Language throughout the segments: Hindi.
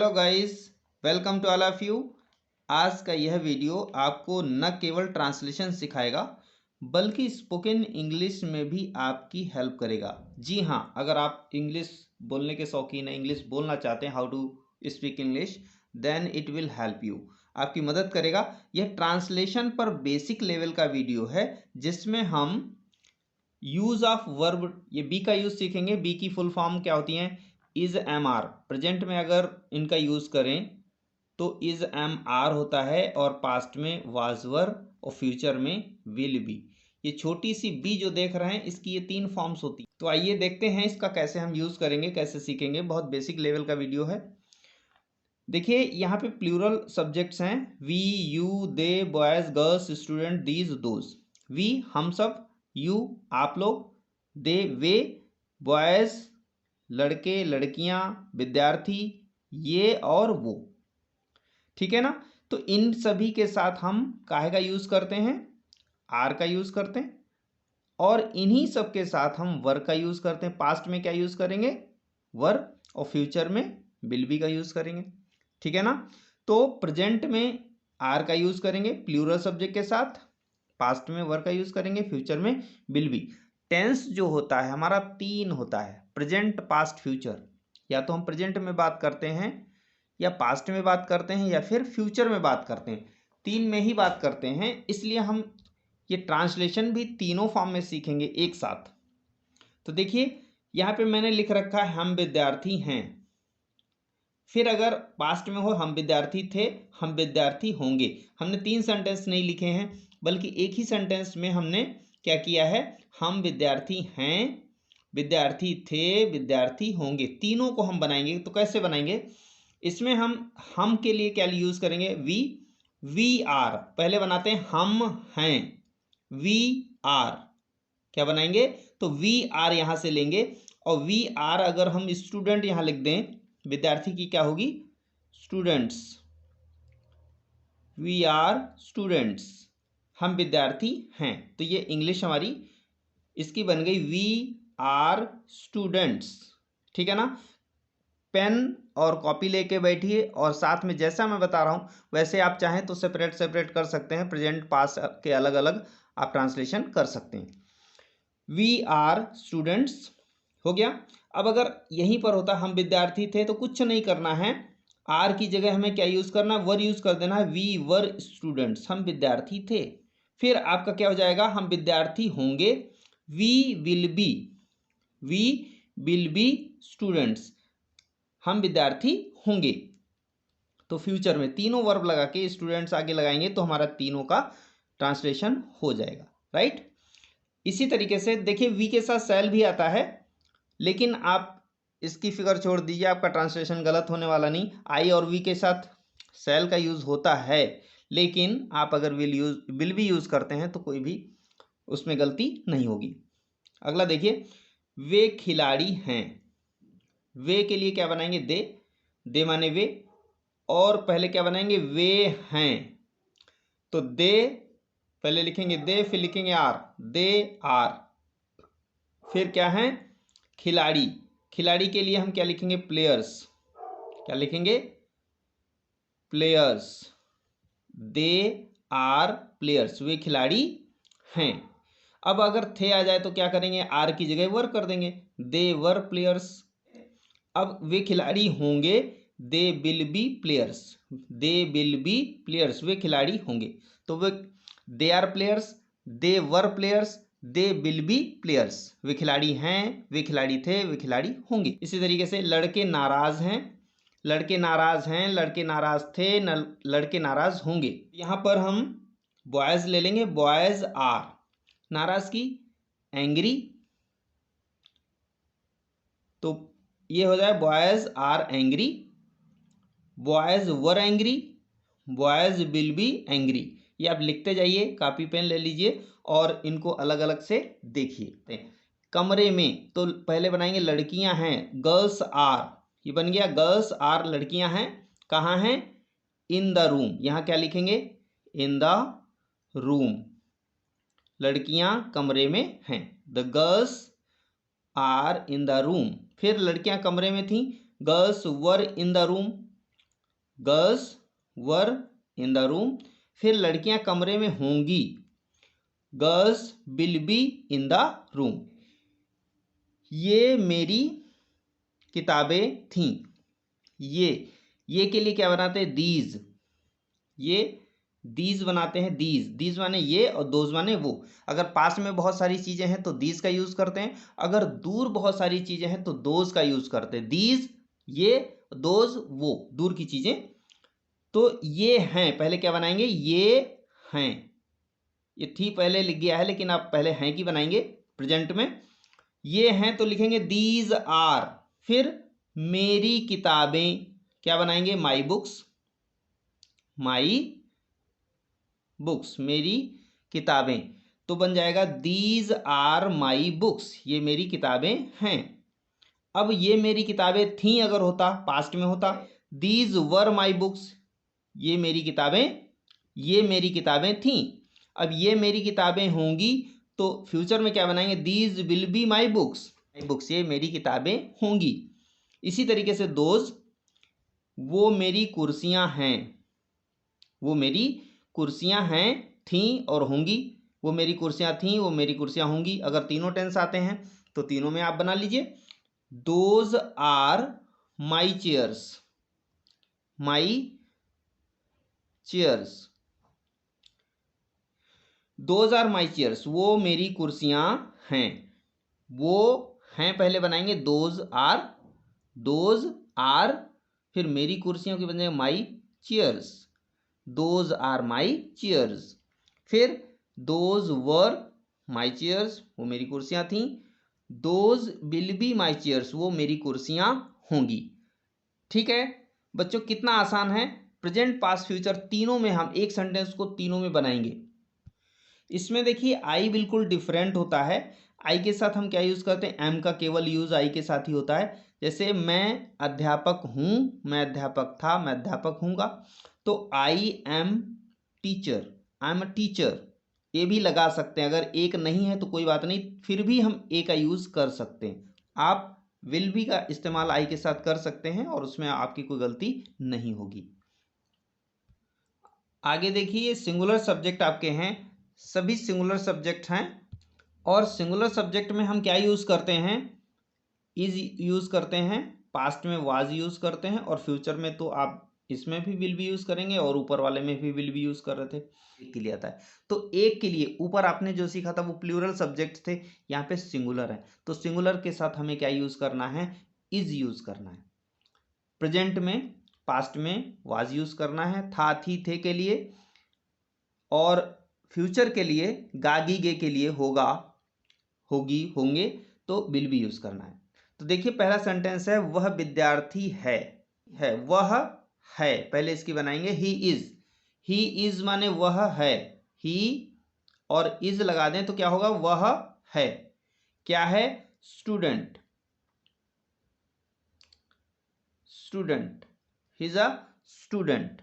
Hello guys, welcome to all of you. आज का यह वीडियो आपको न केवल ट्रांसलेशन सिखाएगा बल्कि स्पोकन इंग्लिश में भी आपकी हेल्प करेगा। जी हाँ, अगर आप इंग्लिश बोलने के शौकीन हैं, इंग्लिश बोलना चाहते हैं, how to speak English, then it will help you, आपकी मदद करेगा। यह ट्रांसलेशन पर बेसिक लेवल का वीडियो है जिसमें हम यूज ऑफ वर्ब, ये बी का यूज सीखेंगे। बी की फुल फॉर्म क्या होती है? Is am are. प्रेजेंट में अगर इनका यूज करें तो इज एम आर होता है, और पास्ट में वाज वर, और फ्यूचर में विल बी। ये छोटी सी बी जो देख रहे हैं, इसकी ये 3 फॉर्म्स होती है। तो आइए देखते हैं इसका कैसे हम यूज करेंगे, कैसे सीखेंगे। बहुत बेसिक लेवल का वीडियो है। देखिए यहाँ पे प्लूरल सब्जेक्ट्स हैं, we, you, they, boys, girls, student, these, those. We हम सब, यू आप लोग, दे वे, बॉयज लड़के लड़कियां, विद्यार्थी ये और वो। ठीक है ना? तो इन सभी के साथ हम काहे का यूज करते हैं? आर का यूज करते हैं। और इन्हीं सब के साथ हम वर का यूज करते हैं। पास्ट में क्या यूज करेंगे? वर, और फ्यूचर में विल बी का यूज करेंगे। ठीक है ना? तो प्रेजेंट में आर का यूज करेंगे प्लूरल सब्जेक्ट के साथ, पास्ट में वर का यूज करेंगे, फ्यूचर में विल बी। टेंस जो होता है हमारा 3 होता है, प्रेजेंट, पास्ट, फ्यूचर। या तो हम प्रेजेंट में बात करते हैं, या पास्ट में बात करते हैं, या फिर फ्यूचर में बात करते हैं। 3 में ही बात करते हैं, इसलिए हम ये ट्रांसलेशन भी तीनों फॉर्म में सीखेंगे एक साथ। तो देखिए यहाँ पे मैंने लिख रखा है हम विद्यार्थी हैं। फिर अगर पास्ट में हो हम विद्यार्थी थे, हम विद्यार्थी होंगे। हमने 3 सेंटेंस नहीं लिखे हैं, बल्कि एक ही सेंटेंस में हमने क्या किया है? हम विद्यार्थी हैं, विद्यार्थी थे, विद्यार्थी होंगे। तीनों को हम बनाएंगे। तो कैसे बनाएंगे? इसमें हम के लिए क्या यूज करेंगे? We are. पहले बनाते हैं हम हैं, वी आर। क्या बनाएंगे? तो वी आर यहां से लेंगे, और वी आर अगर हम स्टूडेंट यहां लिख दें, विद्यार्थी की क्या होगी? स्टूडेंट्स। वी आर स्टूडेंट्स, हम विद्यार्थी हैं। तो ये इंग्लिश हमारी इसकी बन गई, वी आर स्टूडेंट्स। ठीक है ना? पेन और कॉपी लेके बैठिए, और साथ में जैसा मैं बता रहा हूं वैसे आप चाहें तो सेपरेट सेपरेट कर सकते हैं। प्रेजेंट पास्ट के अलग अलग आप ट्रांसलेशन कर सकते हैं। वी आर स्टूडेंट्स हो गया। अब अगर यहीं पर होता हम विद्यार्थी थे, तो कुछ नहीं करना है। आर की जगह हमें क्या यूज करना है? वर यूज कर देना है। वी वर स्टूडेंट्स, हम विद्यार्थी थे। फिर आपका क्या हो जाएगा? हम विद्यार्थी होंगे, वी विल बी स्टूडेंट्स, हम विद्यार्थी होंगे। तो फ्यूचर में तीनों वर्ब लगा के स्टूडेंट्स आगे लगाएंगे तो हमारा तीनों का ट्रांसलेशन हो जाएगा। राइट? इसी तरीके से देखिए वी के साथ सेल भी आता है, लेकिन आप इसकी फिगर छोड़ दीजिए, आपका ट्रांसलेशन गलत होने वाला नहीं। आई और वी के साथ सेल का यूज होता है, लेकिन आप अगर विल भी यूज करते हैं तो कोई भी उसमें गलती नहीं होगी। अगला देखिए, वे खिलाड़ी हैं। वे के लिए क्या बनाएंगे? दे माने वे, और पहले क्या बनाएंगे? वे हैं। तो दे पहले लिखेंगे दे, फिर लिखेंगे आर, दे आर। फिर क्या है? खिलाड़ी। खिलाड़ी के लिए हम क्या लिखेंगे? प्लेयर्स। क्या लिखेंगे? प्लेयर्स। दे आर प्लेयर्स, वे खिलाड़ी हैं। अब अगर थे आ जाए तो क्या करेंगे? आर की जगह वर कर देंगे, दे वर प्लेयर्स। अब वे खिलाड़ी होंगे, they will be players, they will be players, वे खिलाड़ी होंगे। तो वे they are players, they were players, they will be players. वे खिलाड़ी हैं, वे खिलाड़ी थे, वे खिलाड़ी होंगे। इसी तरीके से लड़के नाराज हैं, लड़के नाराज हैं, लड़के नाराज थे, लड़के नाराज होंगे। यहां पर हम बॉयज ले लेंगे, बॉयज आर। नाराज की एंग्री, तो ये हो जाए boys are angry, boys were angry, boys will be angry. ये आप लिखते जाइए, कॉपी पेन ले लीजिए और इनको अलग अलग से देखिए। कमरे में तो पहले बनाएंगे लड़कियां हैं, गर्ल्स आर। ये बन गया गर्ल्स आर, लड़कियां हैं। कहाँ हैं? इन द रूम। यहां क्या लिखेंगे? इन द रूम, लड़कियां कमरे में हैं। The girls are in the room. फिर लड़कियां कमरे में थी, girls were in the room. Girls were in the room, फिर लड़कियां कमरे में होंगी, girls will be in the room. ये मेरी किताबें थीं। ये के लिए क्या बनाते हैं, दीज। ये दीज बनाते हैं, दीज माने ये और दोज माने वो। अगर पास में बहुत सारी चीजें हैं तो दीज का यूज करते हैं, अगर दूर बहुत सारी चीजें हैं तो दोज का यूज करते हैं। दीज ये, दोज वो, दूर की चीजें। तो ये हैं, पहले क्या बनाएंगे, ये हैं। ये थी पहले लिख गया है, लेकिन आप पहले हैं की बनाएंगे प्रेजेंट में। ये हैं तो लिखेंगे दीज आर। फिर मेरी किताबें, क्या बनाएंगे, माई बुक्स, माई बुक्स, मेरी किताबें। तो बन जाएगा दीज आर माई बुक्स, ये मेरी किताबें हैं। अब ये मेरी किताबें थीं अगर होता, पास्ट में होता, दीज वर माई बुक्स, ये मेरी किताबें थीं। अब ये मेरी किताबें होंगी तो फ्यूचर में क्या बनाएंगे, these will be my books, ये मेरी किताबें होंगी। इसी तरीके से दोज, वो मेरी कुर्सियां हैं, वो मेरी कुर्सियां हैं, थीं और होंगी। वो मेरी कुर्सियां थीं, वो मेरी कुर्सियां होंगी। अगर तीनों टेंस आते हैं तो तीनों में आप बना लीजिए। Those are my chairs, my chairs, those are my chairs, वो मेरी कुर्सियां हैं। वो हैं पहले बनाएंगे, दोज आर, फिर मेरी कुर्सियों की बन जाएगा my chairs, those are my chairs. फिर दोज वर माई चेयर्स, वो मेरी कुर्सियां थीं। Those will be my chairs, वो मेरी कुर्सियां होंगी। ठीक है बच्चों, कितना आसान है। प्रेजेंट पास्ट फ्यूचर तीनों में हम एक सेंटेंस को तीनों में बनाएंगे। इसमें देखिए आई बिल्कुल डिफरेंट होता है। आई के साथ हम क्या यूज करते हैं, एम का केवल यूज आई के साथ ही होता है। जैसे मैं अध्यापक हूं, मैं अध्यापक था, मैं अध्यापक हूंगा। तो I am teacher, I am a teacher, ये भी लगा सकते हैं। अगर एक नहीं है तो कोई बात नहीं, फिर भी हम ए का यूज कर सकते हैं। आप विल बी का इस्तेमाल आई के साथ कर सकते हैं और उसमें आपकी कोई गलती नहीं होगी। आगे देखिए, सिंगुलर सब्जेक्ट आपके हैं, सभी सिंगुलर सब्जेक्ट हैं। और सिंगुलर सब्जेक्ट में हम क्या यूज करते हैं, इज यूज करते हैं, पास्ट में वाज यूज करते हैं, और फ्यूचर में तो आप इसमें भी विल भी यूज करेंगे और ऊपर वाले में भी विल भी यूज कर रहे थे। एक के लिए आता है तो एक के लिए, ऊपर आपने जो सीखा था वो प्लूरल सब्जेक्ट थे, यहाँ पे सिंगुलर है। तो सिंगुलर के साथ हमें क्या यूज करना है, इज यूज करना है। प्रेजेंट में, पास्ट में वाज यूज करना है, था थी थे के लिए। और फ्यूचर के लिए गागी गे के लिए होगा होगी होंगे, तो विल भी यूज करना है। तो देखिए पहला सेंटेंस है, वह विद्यार्थी है वह है, पहले इसकी बनाएंगे ही इज माने वह है, ही और इज लगा दें तो क्या होगा, वह है। क्या है, student, he is a student,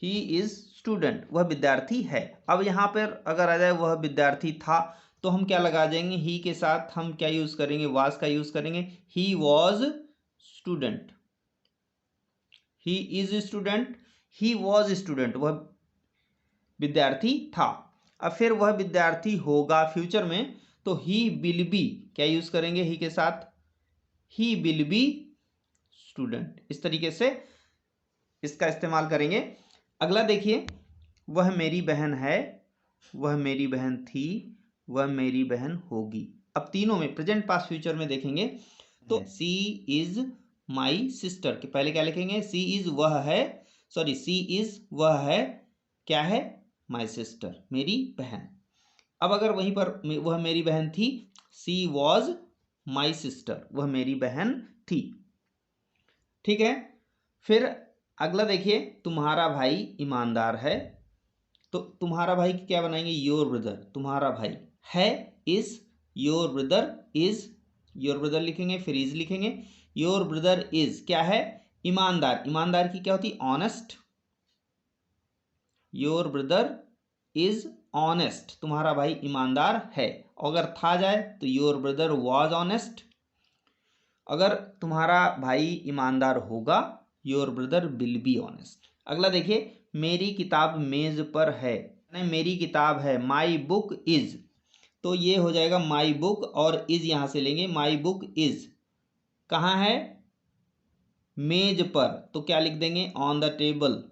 he is student, वह विद्यार्थी है। अब यहां पर अगर आ जाए वह विद्यार्थी था, तो हम क्या लगा देंगे, ही के साथ हम क्या यूज करेंगे, वाज का यूज करेंगे। He was student, he is student, he was student, वह विद्यार्थी था। अब फिर वह विद्यार्थी होगा फ्यूचर में, तो ही विल बी, क्या यूज करेंगे ही के साथ, ही विल बी स्टूडेंट। इस तरीके से इसका इस्तेमाल करेंगे। अगला देखिए, वह मेरी बहन है, वह मेरी बहन थी, वह मेरी बहन होगी। अब तीनों में प्रेजेंट पास्ट फ्यूचर में देखेंगे तो सी इज माई सिस्टर, के पहले क्या लिखेंगे, सी इज वह है, सॉरी सी इज वह है, क्या है, माई सिस्टर, मेरी बहन। अब अगर वहीं पर वह मेरी बहन थी, सी वॉज माई सिस्टर, वह मेरी बहन थी। ठीक है, फिर अगला देखिए, तुम्हारा भाई ईमानदार है, तो तुम्हारा भाई क्या बनाएंगे, योर ब्रदर, तुम्हारा भाई है, is, your brother is, your brother लिखेंगे, फिर इज लिखेंगे। योर ब्रदर इज क्या है, ईमानदार, ईमानदार की क्या होती, honest, your brother is honest, तुम्हारा भाई ईमानदार है। अगर था जाए तो योर ब्रदर वॉज ऑनेस्ट। अगर तुम्हारा भाई ईमानदार होगा, your brother will be honest. अगला देखिए, मेरी किताब मेज पर है, नहीं मेरी किताब है, माई बुक इज, तो ये हो जाएगा माई बुक और इज यहां से लेंगे, माई बुक इज कहाँ है, मेज पर, तो क्या लिख देंगे, on the table,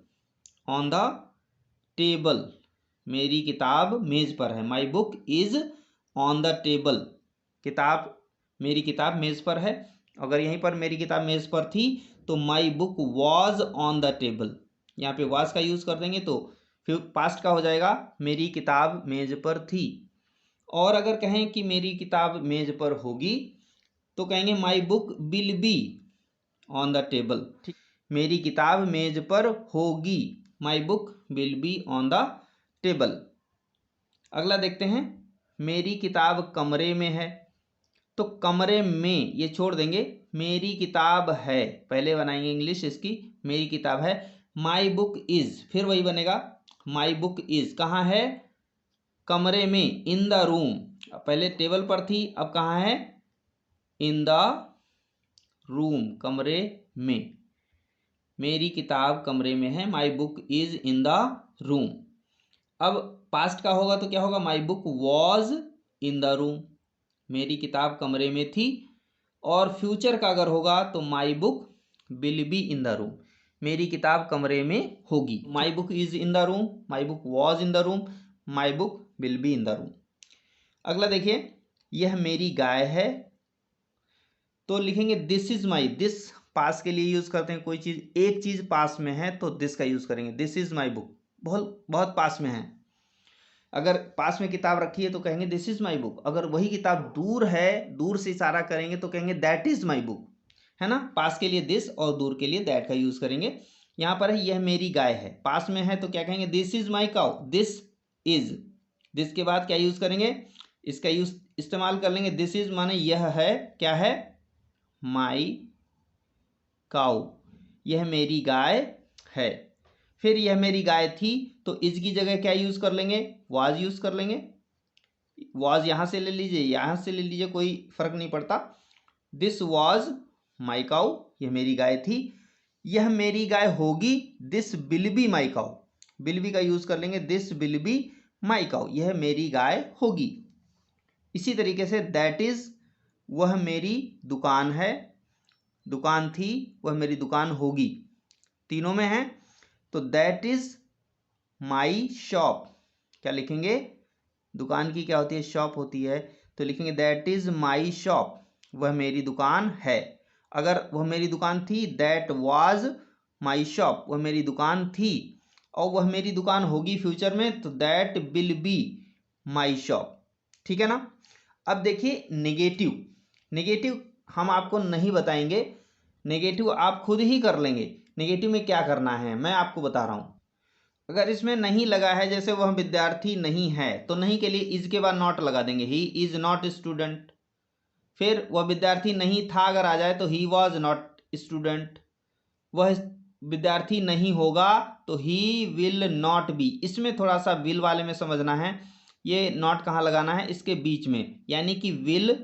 on the table, मेरी किताब मेज पर है, my book is on the table, किताब, मेरी किताब मेज पर है। अगर यहीं पर मेरी किताब मेज पर थी तो my book was on the table, यहाँ पे वॉज का यूज कर देंगे तो फिर पास्ट का हो जाएगा, मेरी किताब मेज पर थी। और अगर कहें कि मेरी किताब मेज पर होगी तो कहेंगे my book will be on the table, मेरी किताब मेज पर होगी, my book will be on the table. अगला देखते हैं, मेरी किताब कमरे में है, तो कमरे में ये छोड़ देंगे, मेरी किताब है, पहले बनाएंगे इंग्लिश इसकी, मेरी किताब है, माई बुक इज, फिर वही बनेगा, माई बुक इज कहाँ है, कमरे में, इन द रूम, पहले टेबल पर थी अब कहाँ है, इन द रूम, कमरे में, मेरी किताब कमरे में है, my book is in the room. अब पास्ट का होगा तो क्या होगा, my book was in the room, मेरी किताब कमरे में थी। और फ्यूचर का अगर होगा तो my book will be in the room, मेरी किताब कमरे में होगी, my book is in the room, my book was in the room, my book will be in the room. अगला देखिए, यह मेरी गाय है, तो लिखेंगे दिस इज माई, दिस पास के लिए यूज करते हैं, कोई चीज एक चीज पास में है तो दिस का यूज करेंगे, दिस इज माई बुक, बहुत बहुत पास में है। अगर पास में किताब रखी है तो कहेंगे दिस इज माई बुक, अगर वही किताब दूर है, दूर से इशारा करेंगे तो कहेंगे दैट इज माई बुक, है ना, पास के लिए दिस और दूर के लिए दैट का यूज करेंगे। यहाँ पर है यह मेरी गाय है, पास में है तो क्या कहेंगे, this is my cow, this is, this के बाद क्या यूज करेंगे, इसका यूज इस्तेमाल कर लेंगे, दिस इज माने यह है, क्या है, माई काउ, यह मेरी गाय है। फिर यह मेरी गाय थी, तो इज की जगह क्या यूज कर लेंगे, वाज यूज कर लेंगे, वाज यहां से ले लीजिए, यहां से ले लीजिए, कोई फर्क नहीं पड़ता, दिस वाज माई काउ, यह मेरी गाय थी। यह मेरी गाय होगी, this will be my cow, will be का यूज कर लेंगे, this will be my cow, यह मेरी गाय होगी। इसी तरीके से दैट इज, वह मेरी दुकान है, दुकान थी, वह मेरी दुकान होगी, तीनों में है, तो दैट इज माई शॉप, क्या लिखेंगे, दुकान की क्या होती है, शॉप होती है, तो लिखेंगे दैट इज माई शॉप, वह मेरी दुकान है। अगर वह मेरी दुकान थी, दैट वाज माई शॉप, वह मेरी दुकान थी, और वह मेरी दुकान होगी फ्यूचर में, तो that will be my shop, ठीक है ना। अब देखिए नेगेटिव, नेगेटिव हम आपको नहीं बताएंगे, नेगेटिव आप खुद ही कर लेंगे। नेगेटिव में क्या करना है मैं आपको बता रहा हूं, अगर इसमें नहीं लगा है, जैसे वह विद्यार्थी नहीं है, तो नहीं के लिए इज के बाद नॉट लगा देंगे, ही इज नॉट स्टूडेंट। फिर वह विद्यार्थी नहीं था अगर आ जाए तो ही वॉज नॉट स्टूडेंट। वह विद्यार्थी नहीं होगा तो ही विल नॉट बी, इसमें थोड़ा सा विल वाले में समझना है, ये नॉट कहाँ लगाना है, इसके बीच में, यानी कि विल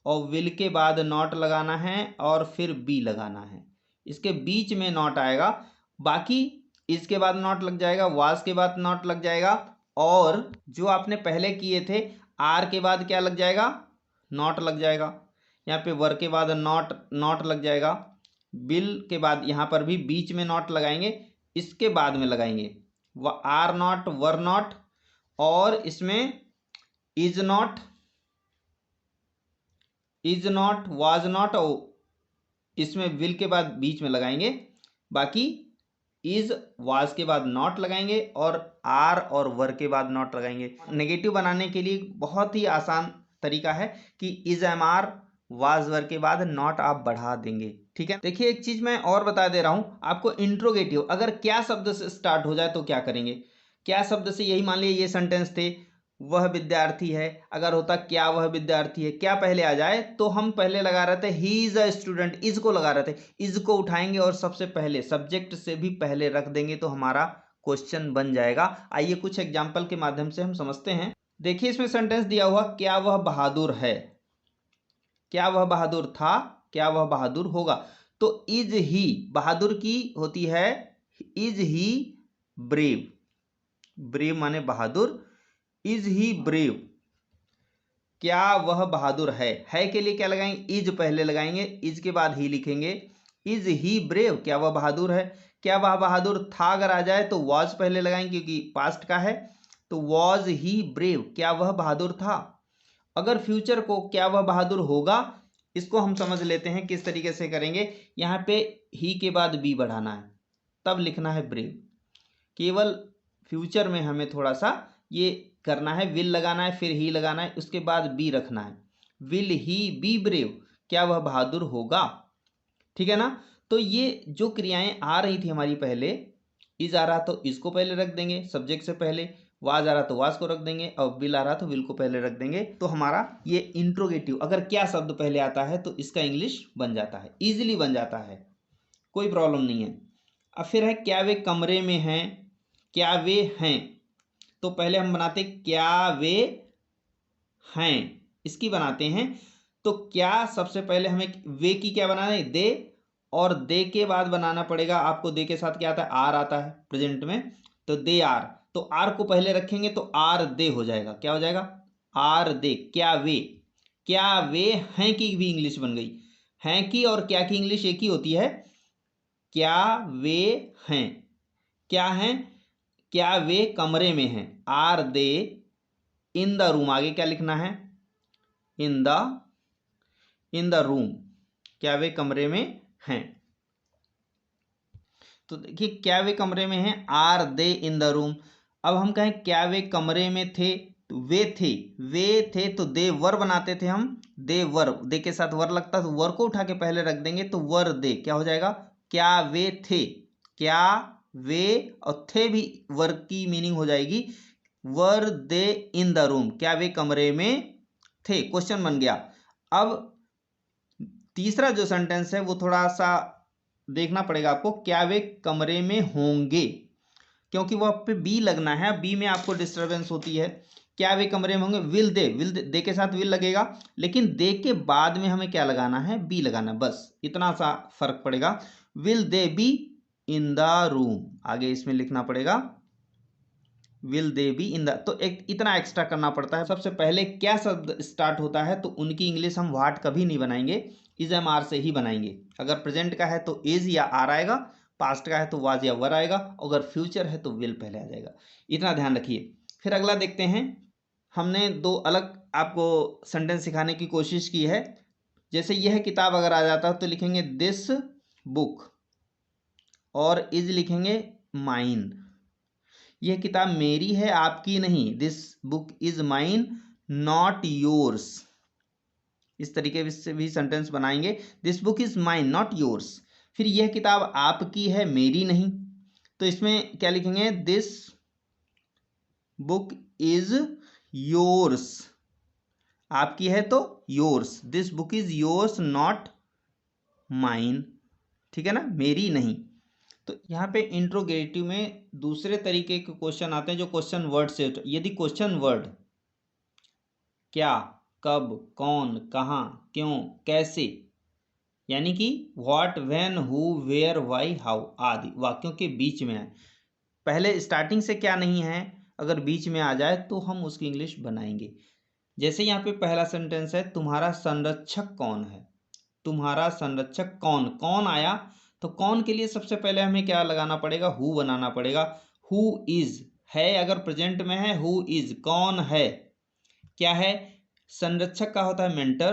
और विल के बाद नॉट लगाना है और फिर बी लगाना है, इसके बीच में नॉट आएगा। बाकी इसके बाद नॉट लग जाएगा, वाज के बाद नॉट लग जाएगा, और जो आपने पहले किए थे आर के बाद क्या लग जाएगा, नॉट लग जाएगा। यहाँ पे वर के बाद नॉट, नॉट लग जाएगा, बिल के बाद यहाँ पर भी बीच में नॉट लगाएंगे, इसके बाद में लगाएंगे आर नॉट, वर नॉट, और इसमें is not, is not, was not, और इसमें विल के बाद बीच में लगाएंगे। बाकी इज वाज के बाद नॉट लगाएंगे और आर और वर के बाद नॉट लगाएंगे। नेगेटिव बनाने के लिए बहुत ही आसान तरीका है कि is am are was were के बाद नॉट आप बढ़ा देंगे, ठीक है। देखिए एक चीज मैं और बता दे रहा हूं आपको, इंट्रोगेटिव अगर क्या शब्द से स्टार्ट हो जाए तो क्या करेंगे, क्या शब्द से, यही मान लीजिए ये सेंटेंस थे, वह विद्यार्थी है, अगर होता क्या वह विद्यार्थी है, क्या पहले आ जाए तो हम पहले लगा रहे थे he is a student, is को लगा रहे थे, इज को उठाएंगे और सबसे पहले सब्जेक्ट से भी पहले रख देंगे तो हमारा क्वेश्चन बन जाएगा। आइए कुछ एग्जाम्पल के माध्यम से हम समझते हैं। देखिए इसमें सेंटेंस दिया हुआ, क्या वह बहादुर है, क्या वह बहादुर था, क्या वह बहादुर होगा, तो इज ही बहादुर की होती है इज ही ब्रेव, ब्रेव माने बहादुर, इज ही ब्रेव, क्या वह बहादुर है के लिए क्या लगाएंगे, इज पहले लगाएंगे, इज के बाद ही लिखेंगे, इज ही ब्रेव, क्या वह बहादुर है, क्या वह बहादुर था अगर आ जाए तो वॉज पहले लगाएंगे क्योंकि पास्ट का है, तो वॉज ही ब्रेव, क्या वह बहादुर था। अगर फ्यूचर को क्या वह बहादुर होगा, इसको हम समझ लेते हैं किस तरीके से करेंगे। यहाँ पे ही के बाद बी बढ़ाना है, तब लिखना है ब्रेव। केवल फ्यूचर में हमें थोड़ा सा ये करना है, विल लगाना है, फिर ही लगाना है, उसके बाद बी रखना है, विल ही बी ब्रेव, क्या वह बहादुर होगा, ठीक है ना। तो ये जो क्रियाएं आ रही थी हमारी, पहले इज आ रहा तो इसको पहले रख देंगे सब्जेक्ट से पहले, वाज आ रहा तो वाज को रख देंगे, और विल आ रहा तो विल को पहले रख देंगे। तो हमारा ये इंट्रोगेटिव अगर क्या शब्द पहले आता है तो इसका इंग्लिश बन जाता है, इजिली बन जाता है, कोई प्रॉब्लम नहीं है। अब फिर है क्या वे कमरे में हैं, क्या वे हैं, तो पहले हम बनाते क्या वे हैं, इसकी बनाते हैं। तो क्या सबसे पहले हमें वे की क्या बनाना है, दे, और दे के बाद बनाना पड़ेगा आपको, दे के साथ क्या आता है, आर आता है प्रेजेंट में, तो दे आर, तो आर को पहले रखेंगे तो आर दे हो जाएगा, क्या हो जाएगा, आर दे, क्या वे हैं की भी इंग्लिश बन गई, हैं की और क्या की इंग्लिश एक ही होती है, क्या वे हैं, क्या हैं, क्या वे कमरे में हैं, are they in the room, आगे क्या लिखना है, इन द रूम, क्या वे कमरे में हैं। तो देखिए क्या वे कमरे में हैं, are they in the room. अब हम कहें क्या वे कमरे में थे, तो वे थे तो दे वर बनाते थे हम, दे वर, दे के साथ वर लगता तो वर को उठा के पहले रख देंगे तो वर दे, क्या हो जाएगा, क्या वे थे, क्या वे, और थे भी वर की मीनिंग हो जाएगी, वर दे इन द रूम, क्या वे कमरे में थे, क्वेश्चन बन गया। अब तीसरा जो सेंटेंस है वो थोड़ा सा देखना पड़ेगा आपको, क्या वे कमरे में होंगे, क्योंकि वह पे बी लगना है, बी में आपको डिस्टरबेंस होती है, क्या वे कमरे में होंगे, विल दे के साथ विल लगेगा, लेकिन दे के बाद में हमें क्या लगाना है, बी लगाना, बस इतना सा फर्क पड़ेगा, will they B in the room, आगे इसमें लिखना पड़ेगा will they B in the, तो एक इतना एक्स्ट्रा करना पड़ता है। सबसे पहले क्या शब्द स्टार्ट होता है तो उनकी इंग्लिश हम व्हाट कभी नहीं बनाएंगे, इज एम आर से ही बनाएंगे। अगर प्रेजेंट का है तो इज या आर आएगा, पास्ट का है तो वाज या वर आएगा, अगर फ्यूचर है तो विल पहले आ जाएगा, इतना ध्यान रखिए। फिर अगला देखते हैं, हमने दो अलग आपको सेंटेंस सिखाने की कोशिश की है। जैसे यह किताब अगर आ जाता है तो लिखेंगे दिस बुक, और इज लिखेंगे माइन, यह किताब मेरी है आपकी नहीं, this book is mine not yours, इस तरीके से भी सेंटेंस बनाएंगे, this book is mine not yours. फिर यह किताब आपकी है मेरी नहीं, तो इसमें क्या लिखेंगे, दिस बुक इज योर्स, आपकी है तो yours, this book is yours not mine, ठीक है ना, मेरी नहीं। तो यहाँ पे इंट्रोगेटिव में दूसरे तरीके के क्वेश्चन आते हैं जो क्वेश्चन वर्ड से, यदि क्वेश्चन वर्ड क्या, कब, कौन, कहाँ, क्यों, कैसे, यानी कि what, when, who, where, why, how आदि वाक्यों के बीच में आए, पहले स्टार्टिंग से क्या नहीं है, अगर बीच में आ जाए तो हम उसकी इंग्लिश बनाएंगे। जैसे यहाँ पे पहला सेंटेंस है, तुम्हारा संरक्षक कौन है, तुम्हारा संरक्षक कौन, कौन आया, तो कौन के लिए सबसे पहले हमें क्या लगाना पड़ेगा, हु बनाना पड़ेगा, हु इज है, अगर प्रेजेंट में है हु इज, कौन है, क्या है, संरक्षक का होता है मेंटर,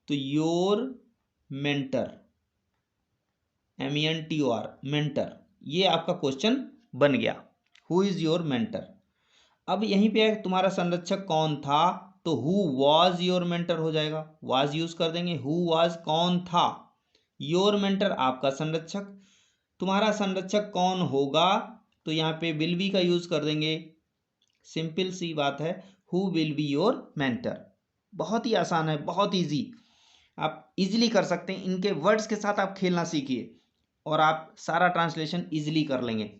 तो योर मेंटर, MENTOR मेंटर, ये आपका क्वेश्चन बन गया, हु इज योर मेंटर। अब यहीं पे तुम्हारा संरक्षक कौन था, तो हु वॉज योर मेंटर हो जाएगा, वॉज यूज कर देंगे, हु वॉज कौन था, योर मेंटर आपका संरक्षक, तुम्हारा संरक्षक कौन होगा, तो यहाँ पे विल बी का यूज कर देंगे, सिंपल सी बात है, who will be your mentor. बहुत ही आसान है, बहुत इजी, आप इजीली कर सकते हैं, इनके वर्ड्स के साथ आप खेलना सीखिए और आप सारा ट्रांसलेशन इजीली कर लेंगे।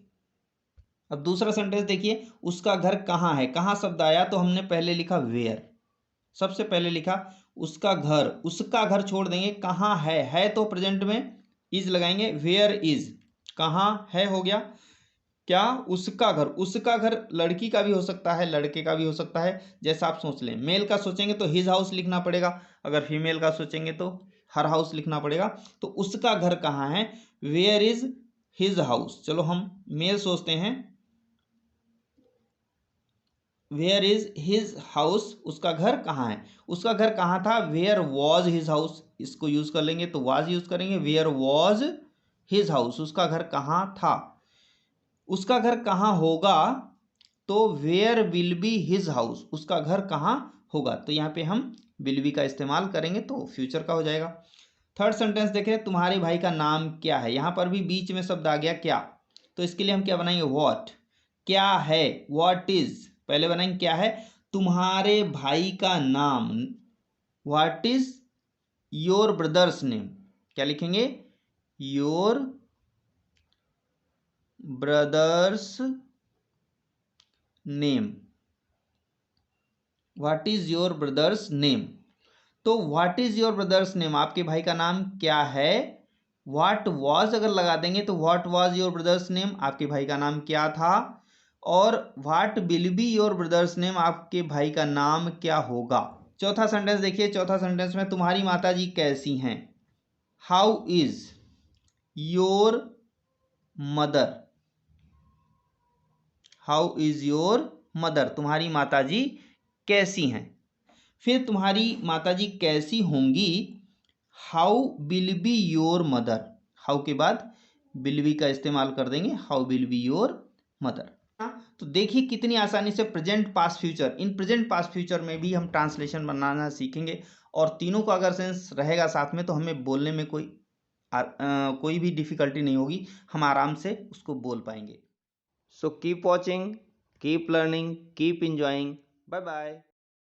अब दूसरा सेंटेंस देखिए, उसका घर कहाँ है, कहाँ शब्द आया तो हमने पहले लिखा वेयर, सबसे पहले लिखा उसका घर, उसका घर छोड़ देंगे, कहाँ है तो प्रेजेंट में इज लगाएंगे, वेयर इज कहाँ है हो गया, क्या उसका घर, उसका घर लड़की का भी हो सकता है, लड़के का भी हो सकता है, जैसा आप सोच लें। मेल का सोचेंगे तो हिज हाउस लिखना पड़ेगा, अगर फीमेल का सोचेंगे तो हर हाउस लिखना पड़ेगा। तो उसका घर कहाँ है, वेयर इज हिज हाउस। चलो हम मेल सोचते हैं, वेयर इज हिज हाउस, उसका घर कहाँ है, उसका घर कहाँ था, वेयर वॉज हिज हाउस, इसको यूज कर लेंगे तो वाज यूज करेंगे, वेयर वॉज हिज हाउस, उसका घर कहाँ था। उसका घर कहाँ होगा, तो where will be his house, उसका घर कहाँ होगा। तो यहाँ पे हम विल बी का इस्तेमाल करेंगे तो फ्यूचर का हो जाएगा। थर्ड सेंटेंस देखें, तुम्हारे भाई का नाम क्या है, यहाँ पर भी बीच में शब्द आ गया क्या, तो इसके लिए हम क्या बनाएंगे, व्हाट, क्या है, व्हाट इज, पहले बनाएंगे क्या है, तुम्हारे भाई का नाम, what is your brother's name, क्या लिखेंगे, your brother's name, what is your brother's name. तो what is your brother's name, आपके भाई का नाम क्या है। व्हाट वॉज अगर लगा देंगे तो what was your brother's name, आपके भाई का नाम क्या था। और what will be your brother's name, आपके भाई का नाम क्या होगा। चौथा सेंटेंस देखिए, चौथा सेंटेंस में तुम्हारी माता जी कैसी हैं, how is your mother, how is your mother, तुम्हारी माता जी कैसी हैं। फिर तुम्हारी माताजी कैसी होंगी, how will be your mother, how के बाद विल बी का इस्तेमाल कर देंगे, how will be your mother. तो देखिए कितनी आसानी से present past future, in present past future में भी हम ट्रांसलेशन बनाना सीखेंगे, और तीनों का अगर सेंस रहेगा साथ में तो हमें बोलने में कोई भी डिफिकल्टी नहीं होगी, हम आराम से उसको बोल पाएंगे। So keep watching, keep learning, keep enjoying, bye bye.